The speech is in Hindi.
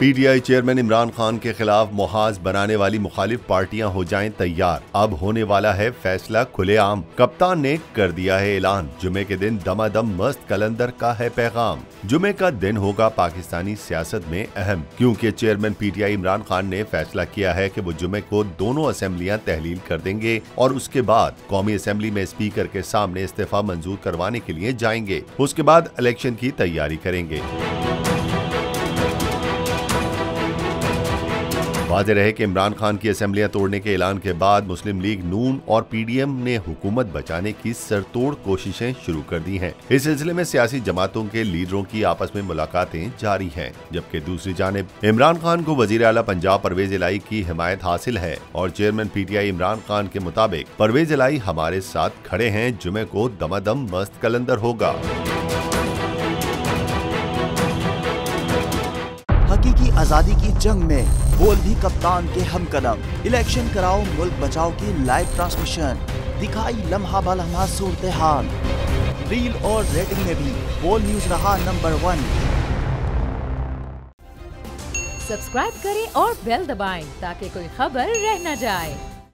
पीटीआई चेयरमैन इमरान खान के खिलाफ मुहाज बनाने वाली मुखालिफ पार्टियां हो जाएं तैयार। अब होने वाला है फैसला खुलेआम। कप्तान ने कर दिया है ऐलान। जुमे के दिन दमादम मस्त कलंदर का है पैगाम। जुमे का दिन होगा पाकिस्तानी सियासत में अहम, क्योंकि चेयरमैन पीटीआई इमरान खान ने फैसला किया है कि वो जुमे को दोनों असेंबलियां तहलील कर देंगे और उसके बाद कौमी असेंबली में स्पीकर के सामने इस्तीफा मंजूर करवाने के लिए जाएंगे। उसके बाद इलेक्शन की तैयारी करेंगे। वाज़ेह रहे कि इमरान खान की असेंबलियां तोड़ने के ऐलान के बाद मुस्लिम लीग नून और पीडीएम ने हुकूमत बचाने की सरतोड़ कोशिशें शुरू कर दी हैं। इस सिलसिले में सियासी जमातों के लीडरों की आपस में मुलाकातें जारी हैं, जबकि दूसरी जानिब इमरान खान को वजीर आला पंजाब परवेज इलाही की हिमायत हासिल है और चेयरमैन पीटीआई इमरान खान के मुताबिक परवेज इलाही हमारे साथ खड़े हैं। जुमे को दमादम मस्त कलंदर होगा। हकीकी आजादी की जंग में बोल भी कप्तान के हम कदम। इलेक्शन कराओ मुल्क बचाओ की लाइव ट्रांसमिशन, दिखाई लम्हा बलम्हा सूरत हाल। रील और रेटिंग में भी बोल न्यूज रहा नंबर 1। सब्सक्राइब करें और बेल दबाएं ताकि कोई खबर रह न जाए।